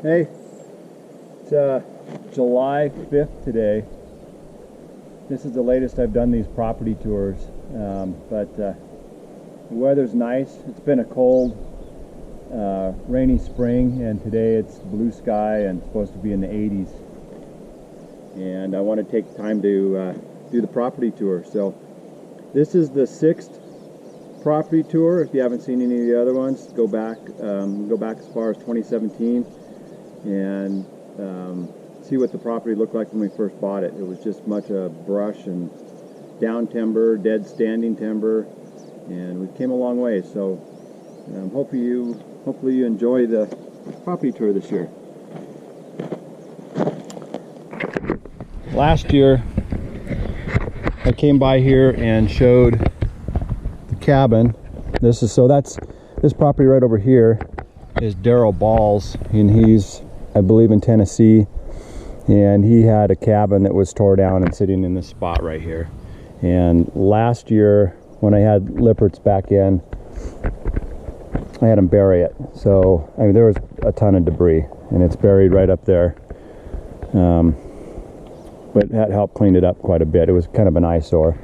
Hey, it's July 5th today. This is the latest I've done these property tours, but the weather's nice. It's been a cold, rainy spring, and today it's blue sky and supposed to be in the 80s. And I want to take time to do the property tour. So this is the 6th property tour. If you haven't seen any of the other ones, go back as far as 2017 and see what the property looked like when we first bought it. It was just much of brush and down timber, dead standing timber, and we came a long way. So hopefully you enjoy the property tour this year. Last year I came by here and showed the cabin. This property right over here is Daryl Ball's, and he's, I believe, in Tennessee, and he had a cabin that was tore down and sitting in this spot right here. And last year when I had Lippert's back in, I had him bury it. So I mean, there was a ton of debris and it's buried right up there, but that helped clean it up quite a bit. It was kind of an eyesore.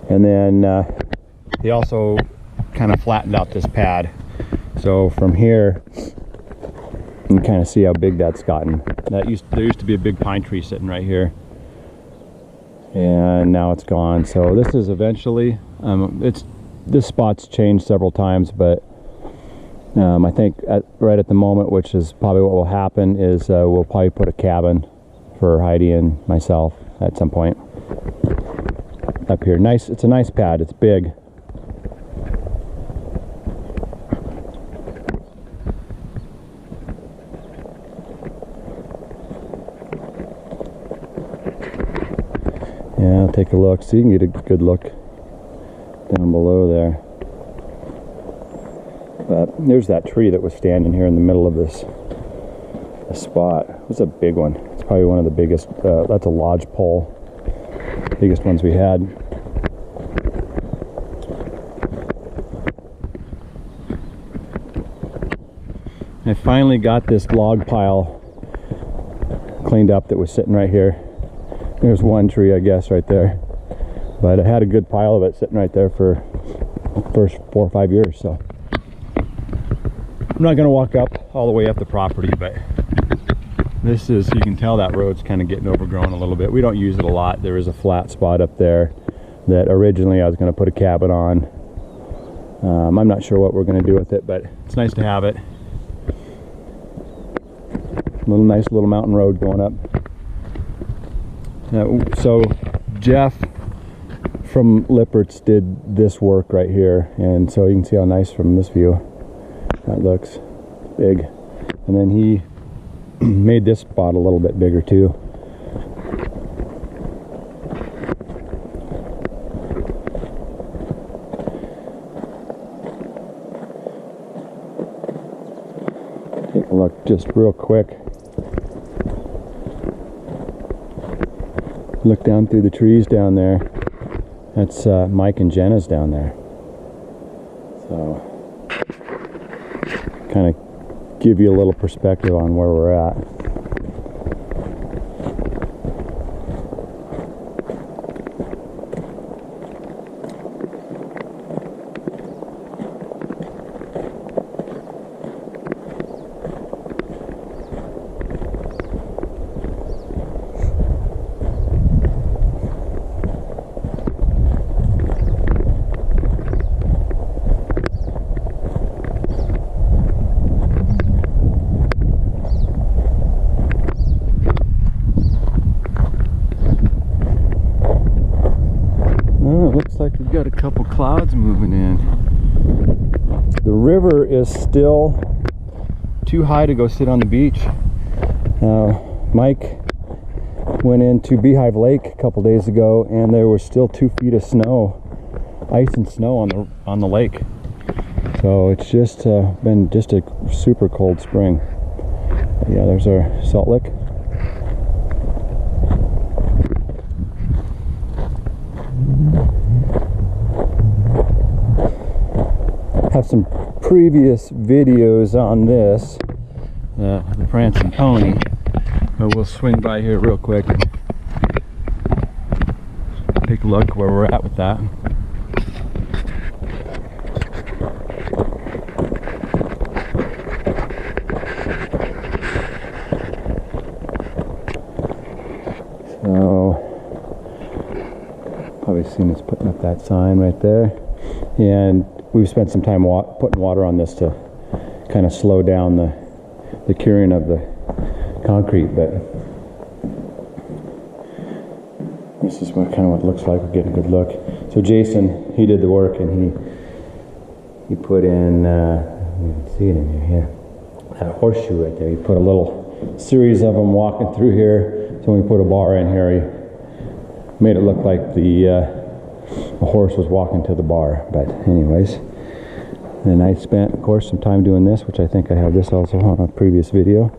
And then he also kind of flattened out this pad, so from here you can kind of see how big that's gotten. There used to be a big pine tree sitting right here, and now it's gone. So this is eventually this spot's changed several times, but I think right at the moment, which is probably what will happen, is we'll probably put a cabin for Heidi and myself at some point up here. Nice, it's a nice pad, it's big. Yeah, I'll take a look so you can get a good look down below there. But there's that tree that was standing here in the middle of this spot. It was a big one. It's probably one of the biggest. That's a lodge pole, biggest ones we had. I finally got this log pile cleaned up that was sitting right here. There's one tree, I guess, right there, but I had a good pile of it sitting right there for the first 4 or 5 years. So I'm not going to walk up all the way up the property, but this is, you can tell that road's kind of getting overgrown a little bit. We don't use it a lot. There is a flat spot up there that originally I was going to put a cabin on. I'm not sure what we're going to do with it, but it's nice to have it. Nice little mountain road going up. So Jeff from Lippert's did this work right here, and so you can see how nice from this view that looks. Big. And then he made this spot a little bit bigger too. Take a look just real quick. Look down through the trees down there. That's Mike and Jenna's down there. So kind of give you a little perspective on where we're at. Like we've got a couple clouds moving in. The river is still too high to go sit on the beach. Mike went into Beehive Lake a couple days ago, and there was still 2 feet of snow, ice and snow on the lake. So it's just been just a super cold spring. Yeah, there's our salt lick. have some previous videos on this. the prancing pony, but we'll swing by here real quick and take a look where we're at with that. So probably seen us putting up that sign right there, and we've spent some time putting water on this to kind of slow down the curing of the concrete, but this is what it looks like. We're getting a good look. So Jason, he did the work, and he put in, you can see it in here, that horseshoe right there. He put a little series of them walking through here. So when we put a bar in here, he made it look like the horse was walking to the bar. But anyways, and I spent, of course, some time doing this, which I think I have this also on a previous video.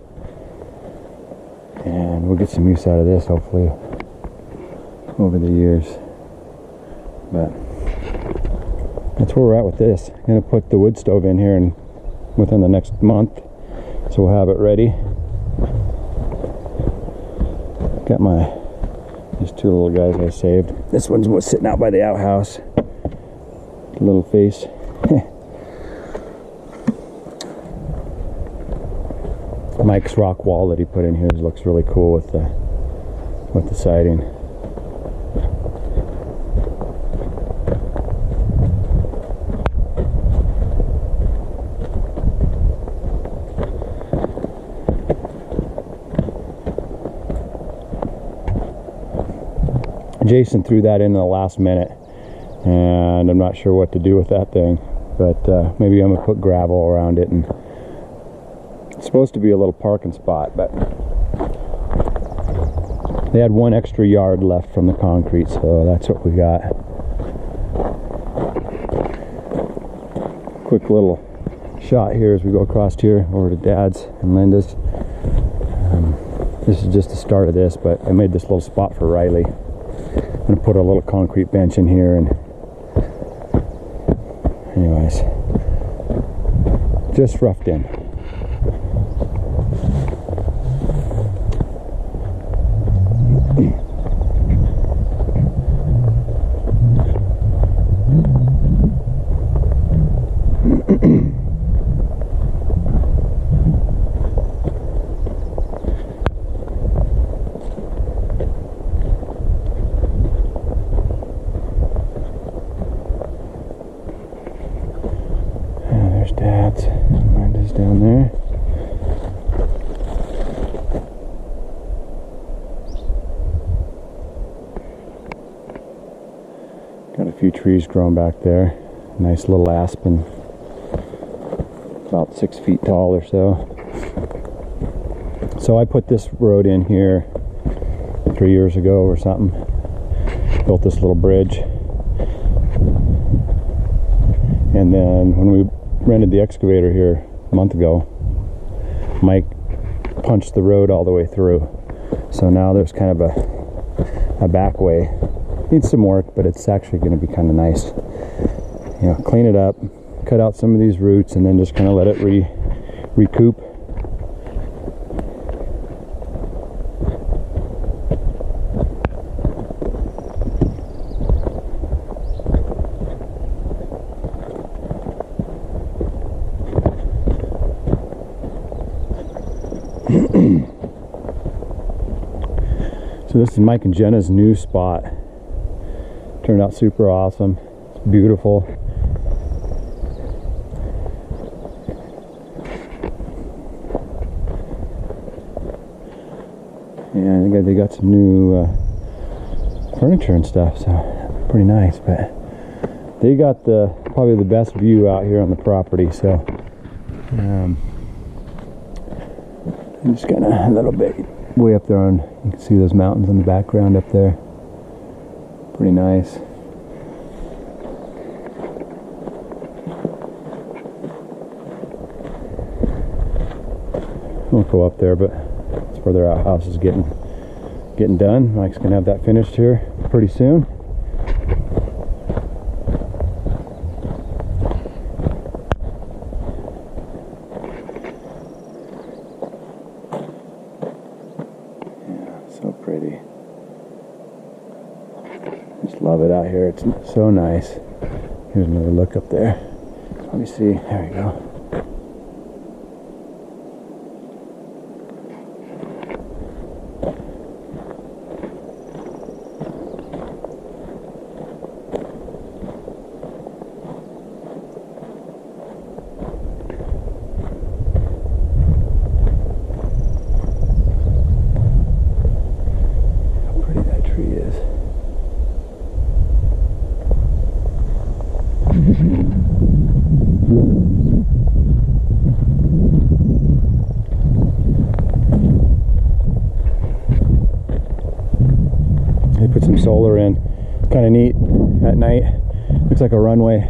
And we'll get some use out of this, hopefully, over the years. But that's where we're at with this. I'm going to put the wood stove in here and within the next month, so we'll have it ready. Got these two little guys I saved. This one's what's sitting out by the outhouse. The little face. Mike's rock wall that he put in here looks really cool with the siding. Jason threw that in the last minute, and I'm not sure what to do with that thing, but maybe I'm gonna put gravel around it, and it's supposed to be a little parking spot, but they had one extra yard left from the concrete, so that's what we got. Quick little shot here as we go across here over to Dad's and Linda's. This is just the start of this, but I made this little spot for Riley. I'm going to put a little concrete bench in here, and anyways, just roughed in. Dad's, Linda's down there. Got a few trees growing back there. Nice little aspen, about 6 feet tall or so. So I put this road in here 3 years ago or something. Built this little bridge, and then when we rented the excavator here a month ago, Mike punched the road all the way through. So now there's kind of a back way. Needs some work, but it's actually going to be kind of nice. You know, clean it up, cut out some of these roots, and then just kind of let it recoup. So this is Mike and Jenna's new spot. Turned out super awesome. It's beautiful. And they got some new furniture and stuff, so pretty nice. But they got probably the best view out here on the property. So I'm just gonna a little bit way up there on, you can see those mountains in the background up there. Pretty nice. Won't go up there, but that's where their outhouse is getting done. Mike's gonna have that finished here pretty soon. pretty. Just love it out here. It's so nice. Here's another look up there. Let me see. There we go. They put some solar in, kind of neat at night. Looks like a runway.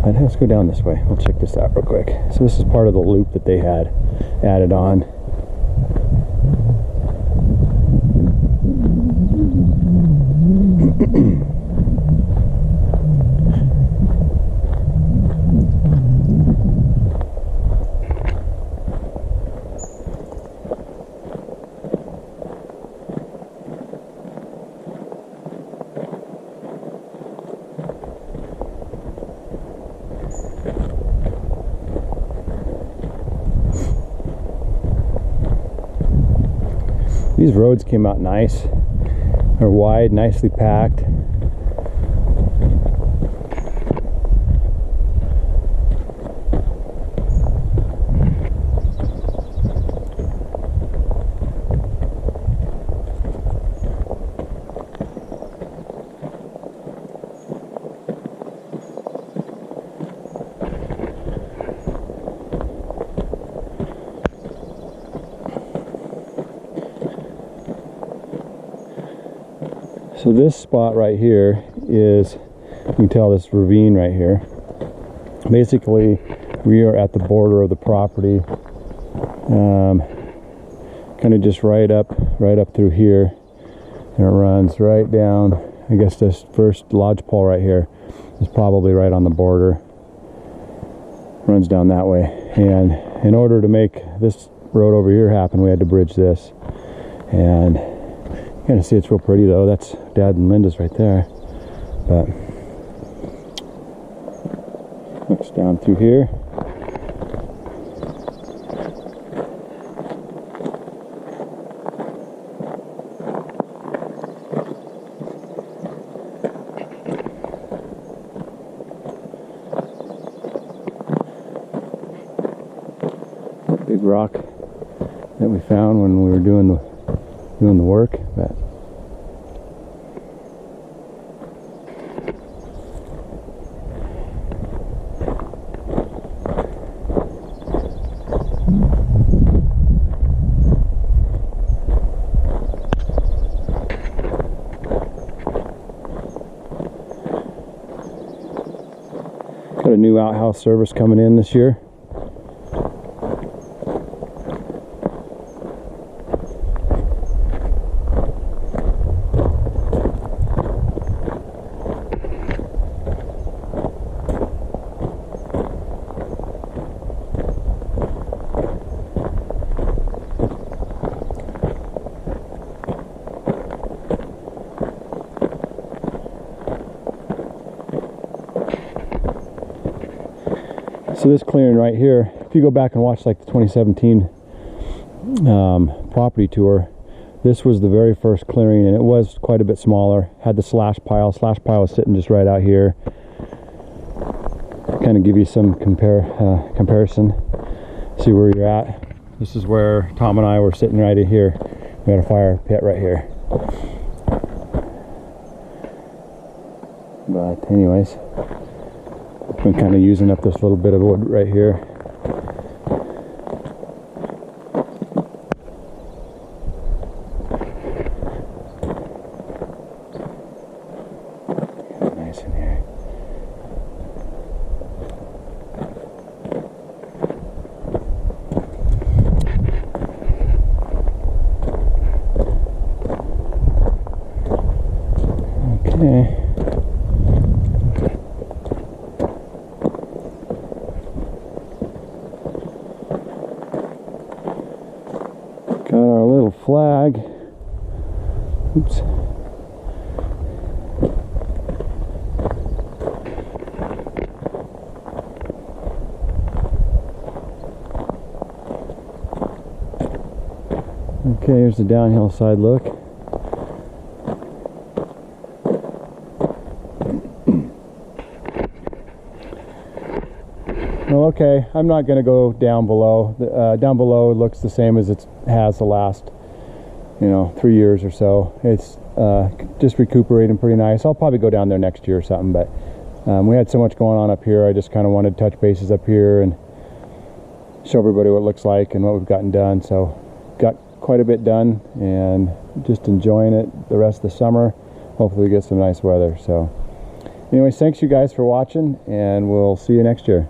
But let's go down this way. We'll check this out real quick. So this is part of the loop that they had added on. These roads came out nice. They're wide, nicely packed. So this spot right here is, you can tell this ravine right here. Basically, we are at the border of the property, kind of just right up through here, and it runs right down. I guess this first lodgepole right here is probably right on the border. Runs down that way, and in order to make this road over here happen, we had to bridge this. And you can see it's real pretty though. That's Dad and Linda's right there. But looks down through here. That big rock that we found when we were doing the work. But got a new outhouse service coming in this year. So this clearing right here, if you go back and watch like the 2017 property tour, this was the very first clearing, and it was quite a bit smaller. Had the slash pile. Slash pile was sitting just right out here. Kind of give you some comparison. See where you're at. This is where Tom and I were sitting right in here. We had a fire pit right here. But anyways, been kind of using up this little bit of wood right here. Nice in here. Okay. Got our little flag. Oops. Okay, here's the downhill side look. Well, okay, I'm not going to go down below. Down below it looks the same as it has the last, 3 years or so. It's just recuperating pretty nice. I'll probably go down there next year or something, but we had so much going on up here. I just kind of wanted to touch bases up here and show everybody what it looks like and what we've gotten done. So got quite a bit done and just enjoying it the rest of the summer. Hopefully we get some nice weather. So anyways, thanks you guys for watching, and we'll see you next year.